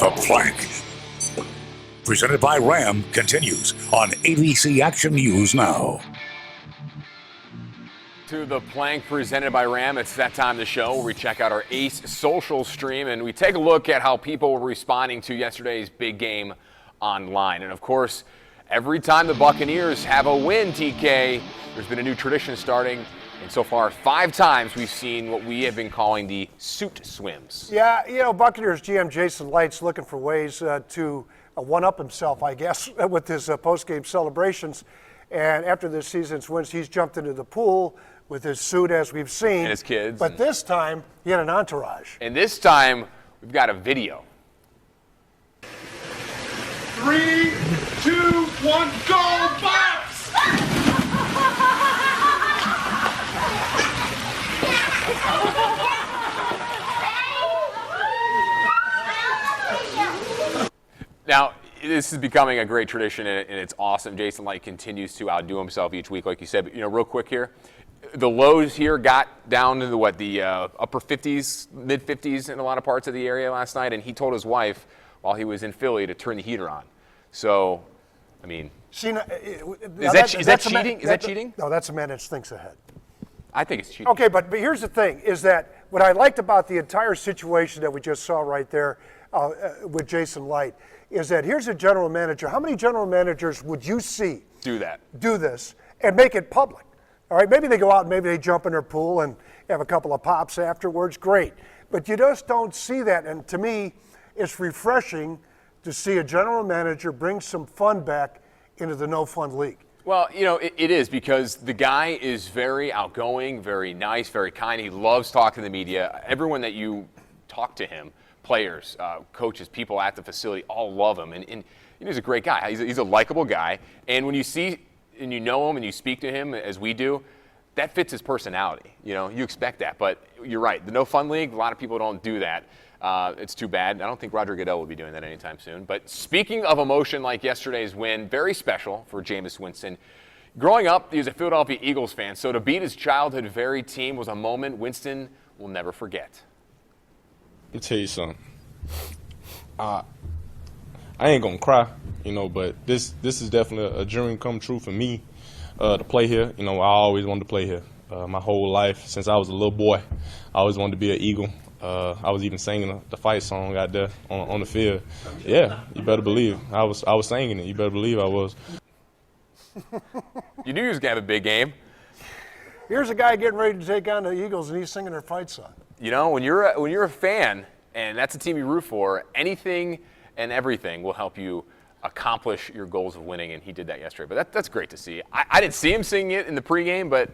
The Plank, presented by Ram, continues on ABC Action News Now. To The Plank, presented by Ram. It's that time of the show where we check out our Ace social stream and we take a look at how people were responding to yesterday's big game online. And of course, every time the Buccaneers have a win, TK, there's been a new tradition starting. And so far, 5 times we've seen what we have been calling the suit swims. Yeah, you know, Buccaneers GM Jason Light's looking for ways to one-up himself, I guess, with his post-game celebrations. And after this season's wins, he's jumped into the pool with his suit, as we've seen. And his kids. But this time, he had an entourage. And this time, we've got a video. 3, 2, 1, go, Bucks! Now, this is becoming a great tradition, and it's awesome. Jason Light continues to outdo himself each week, like you said. But, you know, real quick here, the lows here got down to the upper 50s, mid 50s in a lot of parts of the area last night, and he told his wife while he was in Philly to turn the heater on. So, I mean, See, is that cheating? Is that cheating? No, that's a man that thinks ahead. I think it's cheating. Okay, but here's the thing, is that what I liked about the entire situation that we just saw right there with Jason Light is that here's a general manager. How many general managers would you see do this and make it public? All right, maybe they go out and maybe they jump in their pool and have a couple of pops afterwards. Great. But you just don't see that. And to me, it's refreshing to see a general manager bring some fun back into the no-fun league. Well, you know, it is because the guy is very outgoing, very nice, very kind. He loves talking to the media. Everyone that you talk to him, players, coaches, people at the facility, all love him. And he's a great guy. He's a likable guy. And when you see and you know him and you speak to him as we do, that fits his personality. You know, you expect that. But you're right. The no-fun league, a lot of people don't do that. It's too bad. I don't think Roger Goodell will be doing that anytime soon. But speaking of emotion like yesterday's win, very special for Jameis Winston. Growing up, he was a Philadelphia Eagles fan, so to beat his childhood very team was a moment Winston will never forget. Let me tell you something. I ain't gonna cry, you know, but this is definitely a dream come true for me to play here. You know, I always wanted to play here. My whole life, since I was a little boy, I always wanted to be an Eagle. I was even singing the fight song out there on the field. Yeah, you better believe. I was singing it. You better believe I was. You knew he was gonna have a big game. Here's a guy getting ready to take on the Eagles, and he's singing their fight song. You know, when you're a fan, and that's a team you root for, anything and everything will help you accomplish your goals of winning, and he did that yesterday. But that's great to see. I didn't see him singing it in the pregame, but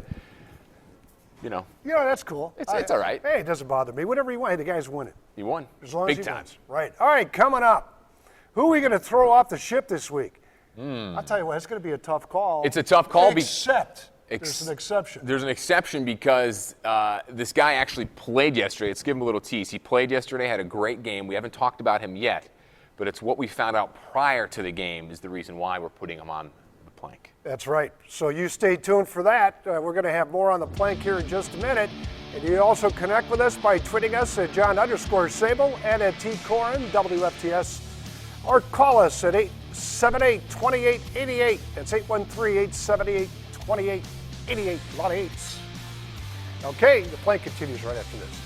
you know, that's cool. It's all right. Hey, it doesn't bother me. Whatever you want, the guy's winning. He won. As long big as he time. wins. Right. All right, coming up. Who are we going to throw off the ship this week? I'll tell you what, it's going to be a tough call. It's a tough call. Except there's an exception. There's an exception because this guy actually played yesterday. Let's give him a little tease. He played yesterday, had a great game. We haven't talked about him yet, but it's what we found out prior to the game is the reason why we're putting him on the plank. That's right. So you stay tuned for that. We're going to have more on the plank here in just a minute. And you also connect with us by tweeting us at John_Sable and at T-Corin, WFTS, or call us at 878-2888. That's 813-878-2888. A lot of eights. Okay, the plank continues right after this.